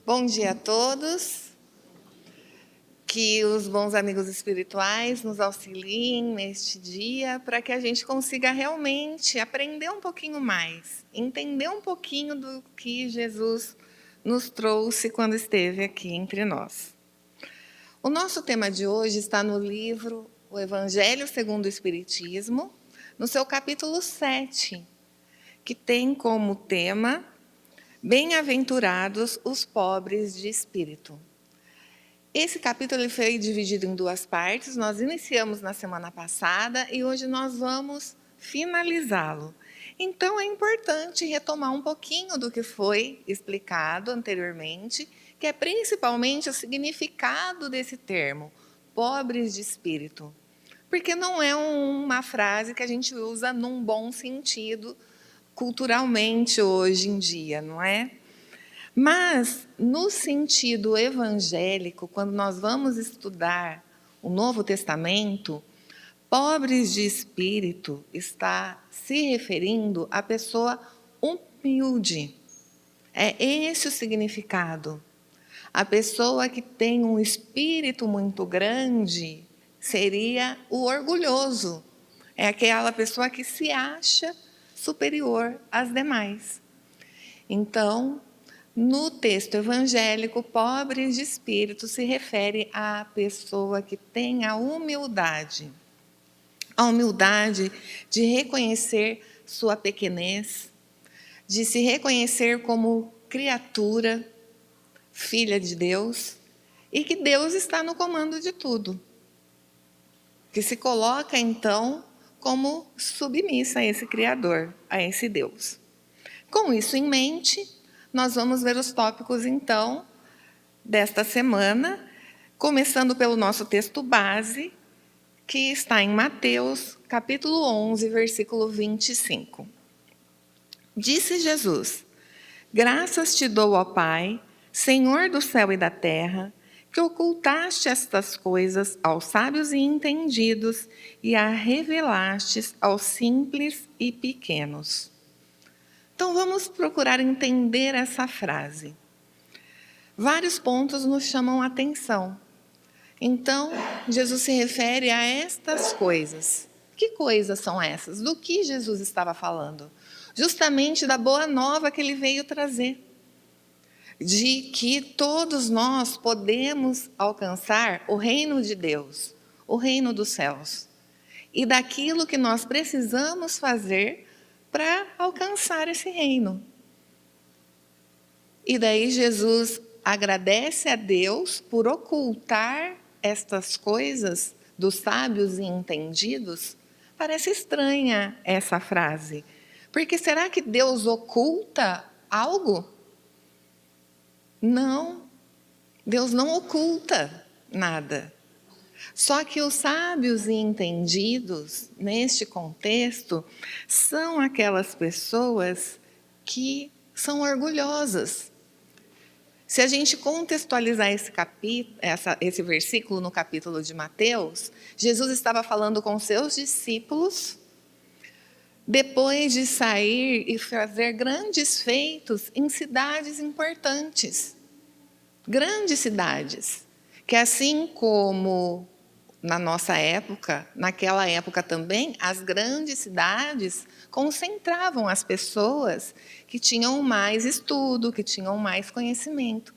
Bom dia a todos. Que os bons amigos espirituais nos auxiliem neste dia para que a gente consiga realmente aprender um pouquinho mais, entender um pouquinho do que Jesus nos trouxe quando esteve aqui entre nós. O nosso tema de hoje está no livro O Evangelho segundo o Espiritismo, no seu capítulo 7, que tem como tema Bem-aventurados os pobres de espírito. Esse capítulo ele foi dividido em duas partes. Nós iniciamos na semana passada e hoje nós vamos finalizá-lo. Então, é importante retomar um pouquinho do que foi explicado anteriormente, que é principalmente o significado desse termo, pobres de espírito. Porque não é uma frase que a gente usa num bom sentido culturalmente hoje em dia, não é? Mas, no sentido evangélico, quando nós vamos estudar o Novo Testamento, pobres de espírito está se referindo à pessoa humilde. É esse o significado. A pessoa que tem um espírito muito grande seria o orgulhoso. É aquela pessoa que se acha superior às demais. Então, no texto evangélico, pobres de espírito se refere à pessoa que tem a humildade de reconhecer sua pequenez, de se reconhecer como criatura, filha de Deus, e que Deus está no comando de tudo. Que se coloca, então, como submissa a esse Criador, a esse Deus. Com isso em mente, nós vamos ver os tópicos, então, desta semana, começando pelo nosso texto base, que está em Mateus, capítulo 11, versículo 25. Disse Jesus: Graças te dou, ó Pai, Senhor do céu e da terra, que ocultaste estas coisas aos sábios e entendidos e a revelastes aos simples e pequenos. Então, vamos procurar entender essa frase. Vários pontos nos chamam a atenção. Então, Jesus se refere a estas coisas. Que coisas são essas? Do que Jesus estava falando? Justamente da boa nova que ele veio trazer. De que todos nós podemos alcançar o reino de Deus, o reino dos céus. E daquilo que nós precisamos fazer para alcançar esse reino. E daí Jesus agradece a Deus por ocultar estas coisas dos sábios e entendidos. Parece estranha essa frase. Porque será que Deus oculta algo? Não. Deus não oculta nada. Só que os sábios e entendidos, neste contexto, são aquelas pessoas que são orgulhosas. Se a gente contextualizar esse versículo no capítulo de Mateus, Jesus estava falando com seus discípulos, depois de sair e fazer grandes feitos em cidades importantes. Grandes cidades, que assim como na nossa época, naquela época também, as grandes cidades concentravam as pessoas que tinham mais estudo, que tinham mais conhecimento.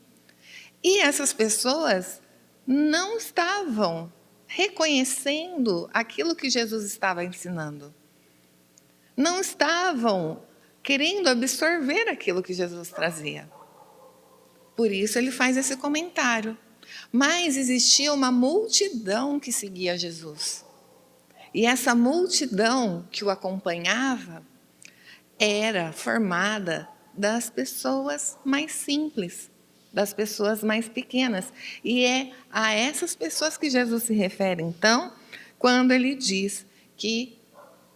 E essas pessoas não estavam reconhecendo aquilo que Jesus estava ensinando. Não estavam querendo absorver aquilo que Jesus trazia. Por isso ele faz esse comentário. Mas existia uma multidão que seguia Jesus. E essa multidão que o acompanhava era formada das pessoas mais simples, das pessoas mais pequenas. E é a essas pessoas que Jesus se refere, então, quando ele diz que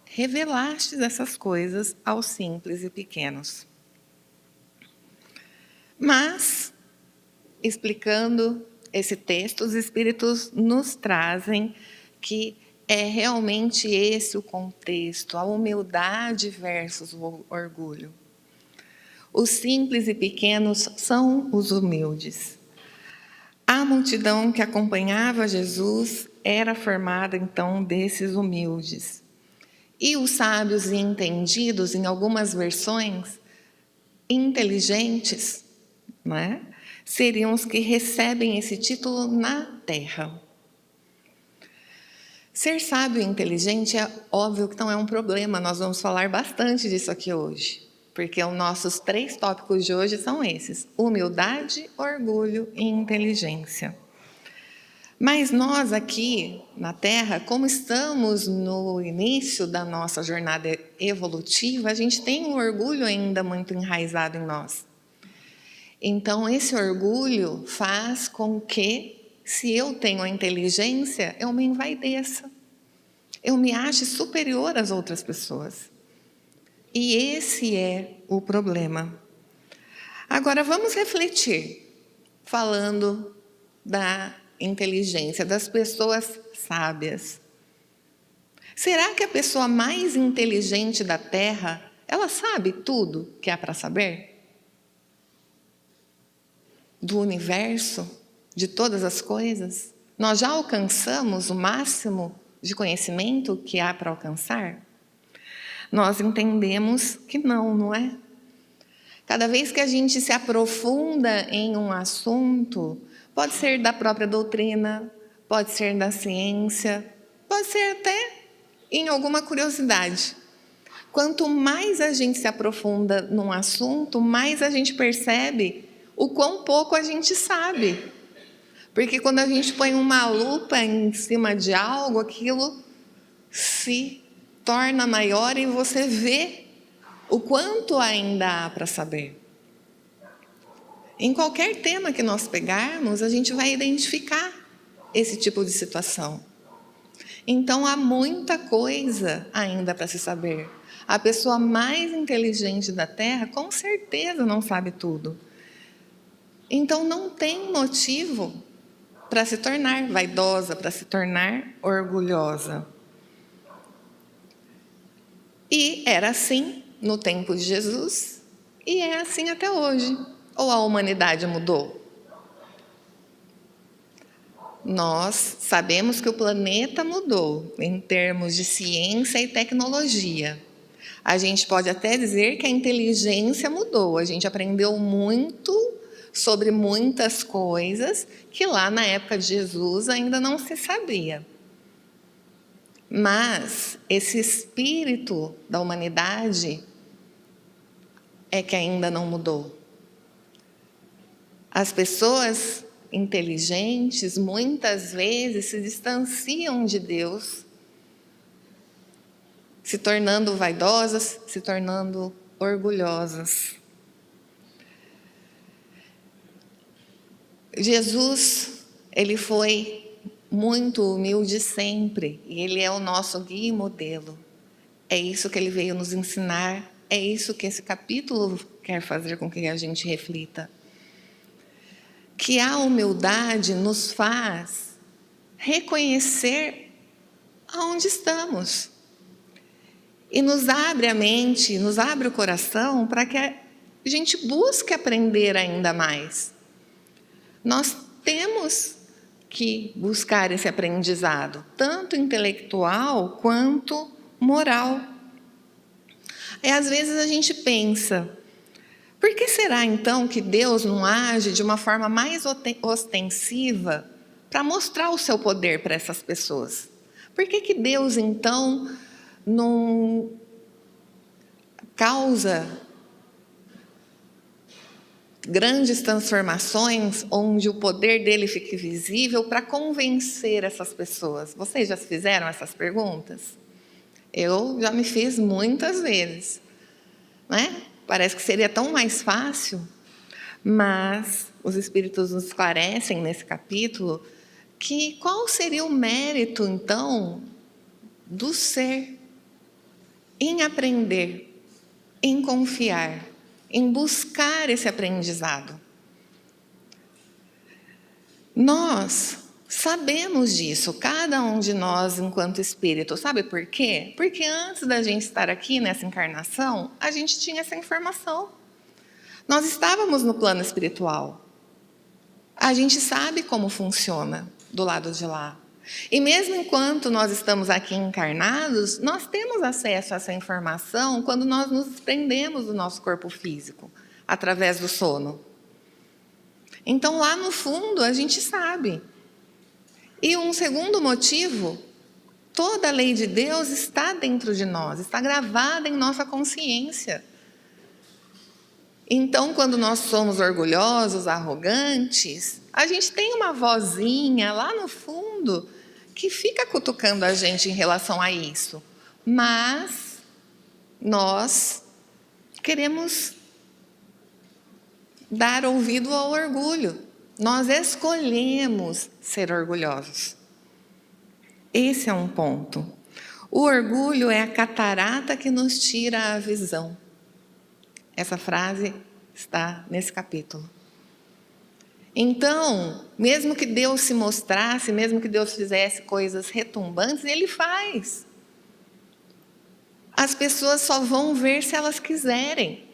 revelastes essas coisas aos simples e pequenos. Mas, explicando esse texto, os Espíritos nos trazem que é realmente esse o contexto, a humildade versus o orgulho. Os simples e pequenos são os humildes. A multidão que acompanhava Jesus era formada, então, desses humildes. E os sábios e entendidos, em algumas versões, inteligentes, não é? Seriam os que recebem esse título na terra. Ser sábio e inteligente é óbvio que não é um problema, nós vamos falar bastante disso aqui hoje, porque os nossos 3 tópicos de hoje são esses: humildade, orgulho e inteligência. Mas nós aqui na Terra, como estamos no início da nossa jornada evolutiva, a gente tem um orgulho ainda muito enraizado em nós. Então, esse orgulho faz com que, se eu tenho a inteligência, eu me envaideça. Eu me ache superior às outras pessoas. E esse é o problema. Agora, vamos refletir, falando da inteligência, das pessoas sábias. Será que a pessoa mais inteligente da Terra, ela sabe tudo que há para saber? Do universo, de todas as coisas? Nós já alcançamos o máximo de conhecimento que há para alcançar? Nós entendemos que não é? Cada vez que a gente se aprofunda em um assunto, pode ser da própria doutrina, pode ser da ciência, pode ser até em alguma curiosidade. Quanto mais a gente se aprofunda num assunto, mais a gente percebe o quão pouco a gente sabe. Porque quando a gente põe uma lupa em cima de algo, aquilo se torna maior e você vê o quanto ainda há para saber. Em qualquer tema que nós pegarmos, a gente vai identificar esse tipo de situação. Então, há muita coisa ainda para se saber. A pessoa mais inteligente da Terra, com certeza, não sabe tudo. Então, não tem motivo para se tornar vaidosa, para se tornar orgulhosa. E era assim no tempo de Jesus e é assim até hoje. Ou a humanidade mudou? Nós sabemos que o planeta mudou em termos de ciência e tecnologia. A gente pode até dizer que a inteligência mudou. A gente aprendeu muito sobre muitas coisas que lá na época de Jesus ainda não se sabia. Mas esse espírito da humanidade é que ainda não mudou. As pessoas inteligentes muitas vezes se distanciam de Deus, se tornando vaidosas, se tornando orgulhosas. Jesus, ele foi muito humilde sempre, e ele é o nosso guia e modelo. É isso que ele veio nos ensinar, é isso que esse capítulo quer fazer com que a gente reflita. Que a humildade nos faz reconhecer aonde estamos. E nos abre a mente, nos abre o coração para que a gente busque aprender ainda mais. Nós temos que buscar esse aprendizado, tanto intelectual quanto moral. E às vezes a gente pensa, por que será então que Deus não age de uma forma mais ostensiva para mostrar o seu poder para essas pessoas? Por que Deus então não causa grandes transformações onde o poder dele fique visível para convencer essas pessoas? Vocês já se fizeram essas perguntas? Eu já me fiz muitas vezes, né? Parece que seria tão mais fácil, mas os Espíritos nos esclarecem nesse capítulo que qual seria o mérito, então, do ser em aprender, em confiar, em buscar esse aprendizado. Nós sabemos disso, cada um de nós enquanto espírito. Sabe por quê? Porque antes da gente estar aqui nessa encarnação, a gente tinha essa informação. Nós estávamos no plano espiritual. A gente sabe como funciona do lado de lá. E mesmo enquanto nós estamos aqui encarnados, nós temos acesso a essa informação quando nós nos desprendemos do nosso corpo físico, através do sono. Então, lá no fundo, a gente sabe. E um segundo motivo, toda a lei de Deus está dentro de nós, está gravada em nossa consciência. Então, quando nós somos orgulhosos, arrogantes, a gente tem uma vozinha lá no fundo que fica cutucando a gente em relação a isso. Mas nós queremos dar ouvido ao orgulho. Nós escolhemos ser orgulhosos. Esse é um ponto. O orgulho é a catarata que nos tira a visão. Essa frase está nesse capítulo. Então, mesmo que Deus se mostrasse, mesmo que Deus fizesse coisas retumbantes, Ele faz. As pessoas só vão ver se elas quiserem.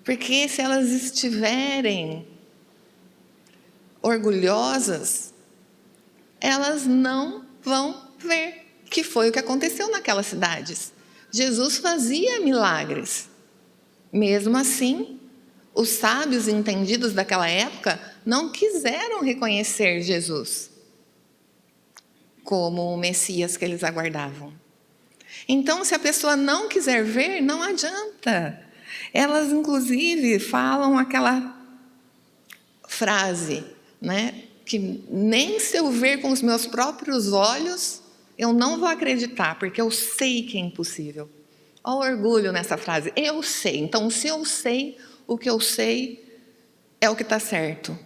Porque se elas estiverem orgulhosas, elas não vão ver, que foi o que aconteceu naquelas cidades. Jesus fazia milagres. Mesmo assim, os sábios entendidos daquela época não quiseram reconhecer Jesus como o Messias que eles aguardavam. Então, se a pessoa não quiser ver, não adianta. Elas, inclusive, falam aquela frase, né? Que nem se eu ver com os meus próprios olhos, eu não vou acreditar, porque eu sei que é impossível. Olha o orgulho nessa frase. Eu sei. Então, se eu sei, o que eu sei é o que está certo.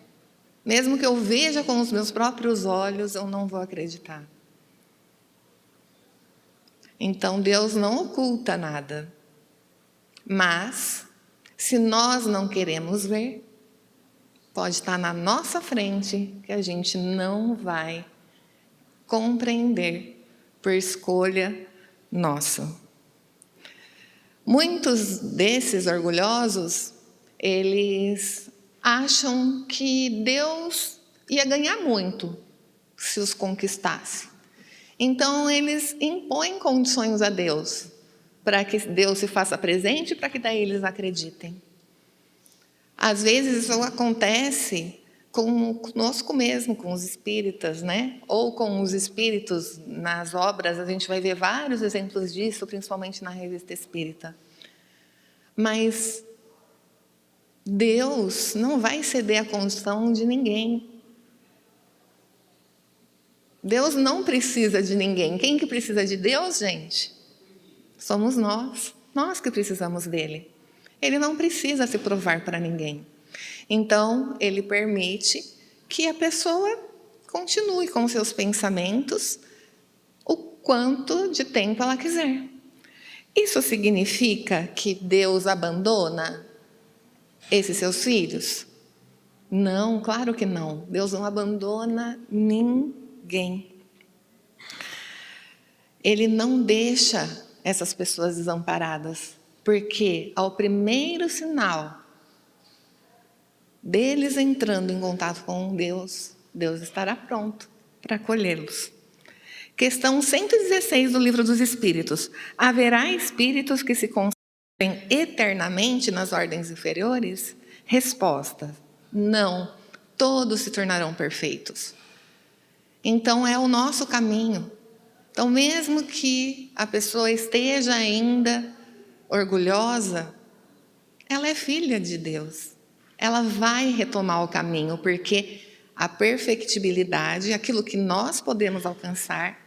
Mesmo que eu veja com os meus próprios olhos, eu não vou acreditar. Então, Deus não oculta nada. Mas, se nós não queremos ver, pode estar na nossa frente que a gente não vai compreender por escolha nossa. Muitos desses orgulhosos, eles acham que Deus ia ganhar muito se os conquistasse. Então, eles impõem condições a Deus, para que Deus se faça presente, para que daí eles acreditem. Às vezes, isso acontece conosco mesmo, com os espíritas, né? Ou com os espíritos nas obras, a gente vai ver vários exemplos disso, principalmente na Revista Espírita. Mas Deus não vai ceder a condição de ninguém. Deus não precisa de ninguém. Quem que precisa de Deus, gente? Somos nós. Nós que precisamos dele. Ele não precisa se provar para ninguém. Então, ele permite que a pessoa continue com seus pensamentos o quanto de tempo ela quiser. Isso significa que Deus abandona esses seus filhos? Não, claro que não. Deus não abandona ninguém. Ele não deixa essas pessoas desamparadas, porque ao primeiro sinal deles entrando em contato com Deus, Deus estará pronto para acolhê-los. Questão 116 do Livro dos Espíritos. Haverá espíritos que se conservem eternamente nas ordens inferiores? Resposta: não, todos se tornarão perfeitos. Então é o nosso caminho. Então, mesmo que a pessoa esteja ainda orgulhosa, ela é filha de Deus. Ela vai retomar o caminho, porque a perfectibilidade, aquilo que nós podemos alcançar,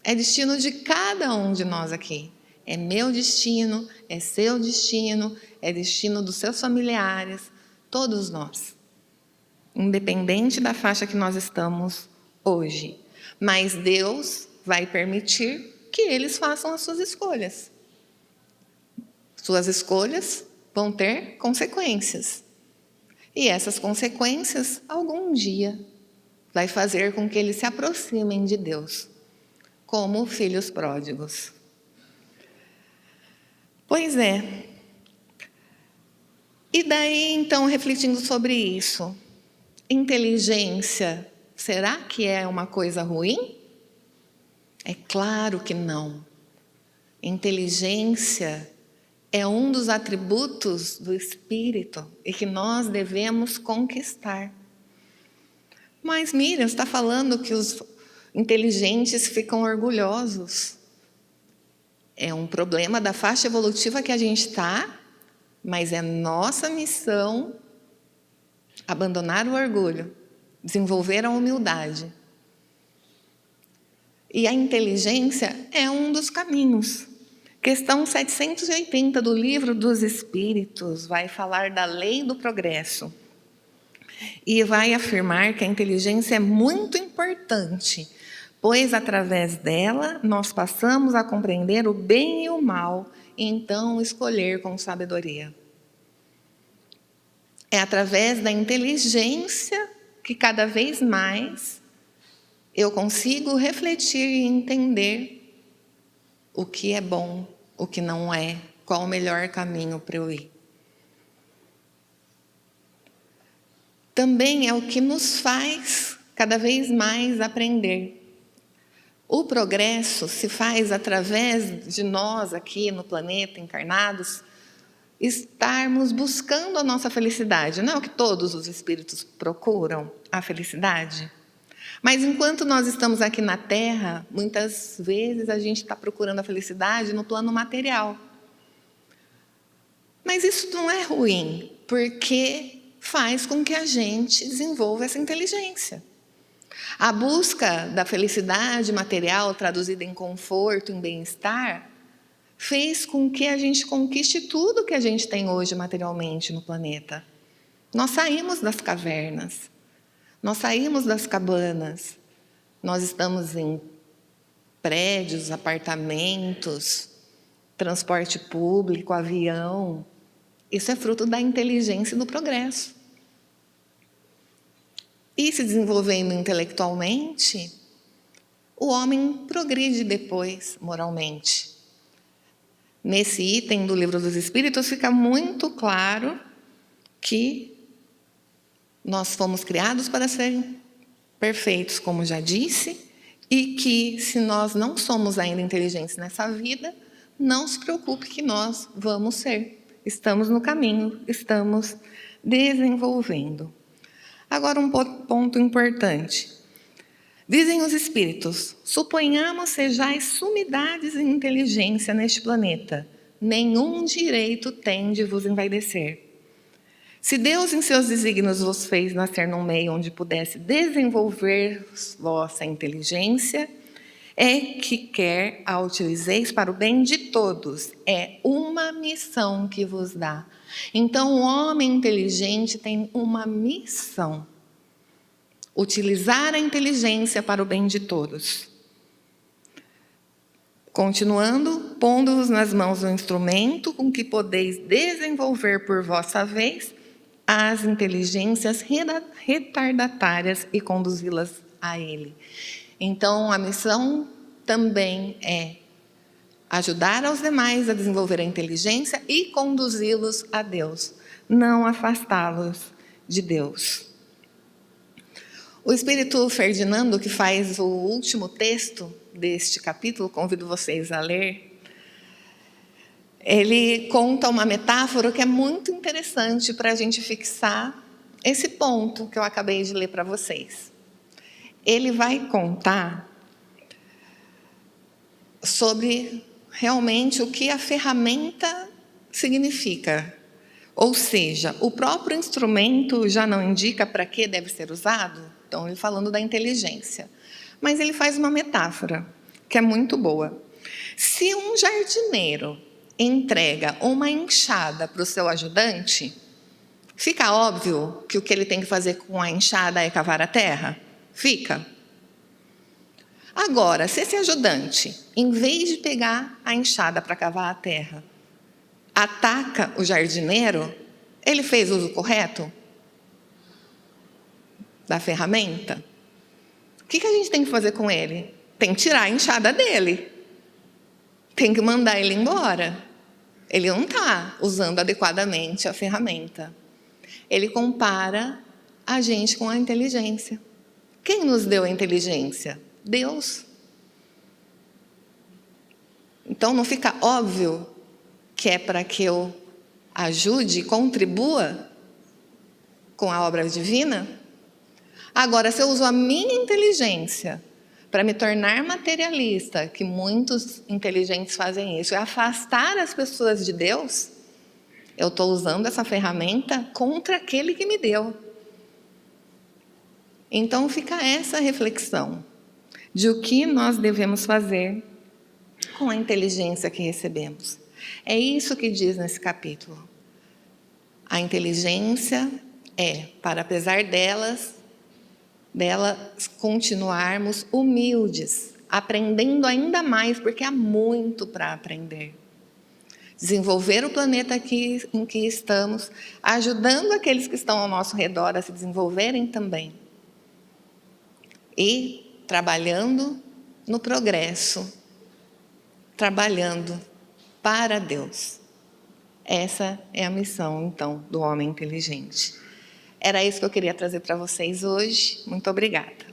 é destino de cada um de nós aqui. É meu destino, é seu destino, é destino dos seus familiares, todos nós. Independente da faixa que nós estamos hoje. Mas Deus vai permitir que eles façam as suas escolhas. Suas escolhas vão ter consequências. E essas consequências, algum dia, vai fazer com que eles se aproximem de Deus, como filhos pródigos. Pois é, E daí, então, refletindo sobre isso, inteligência, será que é uma coisa ruim? É claro que não. Inteligência é um dos atributos do Espírito e que nós devemos conquistar. Mas Miriam, você está falando que os inteligentes ficam orgulhosos. É um problema da faixa evolutiva que a gente está, mas é nossa missão abandonar o orgulho, desenvolver a humildade. E a inteligência é um dos caminhos. Questão 780 do Livro dos Espíritos vai falar da lei do progresso. E vai afirmar que a inteligência é muito importante, pois através dela nós passamos a compreender o bem e o mal e então escolher com sabedoria. É através da inteligência que cada vez mais eu consigo refletir e entender o que é bom, o que não é, qual o melhor caminho para eu ir. Também é o que nos faz cada vez mais aprender. O progresso se faz através de nós aqui no planeta, encarnados, estarmos buscando a nossa felicidade. Não é o que todos os espíritos procuram, a felicidade? Mas enquanto nós estamos aqui na Terra, muitas vezes a gente está procurando a felicidade no plano material. Mas isso não é ruim, porque faz com que a gente desenvolva essa inteligência. A busca da felicidade material, traduzida em conforto, em bem-estar, fez com que a gente conquiste tudo que a gente tem hoje materialmente no planeta. Nós saímos das cavernas, nós saímos das cabanas, nós estamos em prédios, apartamentos, transporte público, avião. Isso é fruto da inteligência e do progresso. E se desenvolvendo intelectualmente, o homem progride depois moralmente. Nesse item do Livro dos Espíritos fica muito claro que nós fomos criados para serem perfeitos, como já disse, e que se nós não somos ainda inteligentes nessa vida, não se preocupe que nós vamos ser. Estamos no caminho, estamos desenvolvendo. Agora um ponto importante. Dizem os espíritos, suponhamos sejais sumidades em inteligência neste planeta, nenhum direito tem de vos envaidecer. Se Deus em seus desígnios vos fez nascer num meio onde pudesse desenvolver vossa inteligência, é que quer a utilizeis para o bem de todos. É uma missão que vos dá. Então, o homem inteligente tem uma missão. Utilizar a inteligência para o bem de todos. Continuando, pondo-vos nas mãos um instrumento com que podeis desenvolver por vossa vez as inteligências retardatárias e conduzi-las a ele. Então, a missão também é ajudar aos demais a desenvolver a inteligência e conduzi-los a Deus, não afastá-los de Deus. O Espírito Ferdinando, que faz o último texto deste capítulo, convido vocês a ler, ele conta uma metáfora que é muito interessante para a gente fixar esse ponto que eu acabei de ler para vocês. Ele vai contar sobre realmente o que a ferramenta significa. Ou seja, o próprio instrumento já não indica para que deve ser usado? Então, ele falando da inteligência. Mas ele faz uma metáfora, que é muito boa. Se um jardineiro entrega uma enxada para o seu ajudante, fica óbvio que o que ele tem que fazer com a enxada é cavar a terra? Fica. Agora, se esse ajudante, em vez de pegar a enxada para cavar a terra, ataca o jardineiro, ele fez uso correto da ferramenta? O que a gente tem que fazer com ele? Tem que tirar a enxada dele. Tem que mandar ele embora. Ele não está usando adequadamente a ferramenta. Ele compara a gente com a inteligência. Quem nos deu a inteligência? Deus. Então não fica óbvio que é para que eu ajude e contribua com a obra divina? Agora, se eu uso a minha inteligência para me tornar materialista, que muitos inteligentes fazem isso, é afastar as pessoas de Deus, eu estou usando essa ferramenta contra aquele que me deu. Então fica essa reflexão de o que nós devemos fazer com a inteligência que recebemos. É isso que diz nesse capítulo. A inteligência é para, apesar delas continuarmos humildes, aprendendo ainda mais, porque há muito para aprender. Desenvolver o planeta em que estamos, ajudando aqueles que estão ao nosso redor a se desenvolverem também. E trabalhando no progresso, trabalhando para Deus. Essa é a missão, então, do homem inteligente. Era isso que eu queria trazer para vocês hoje. Muito obrigada.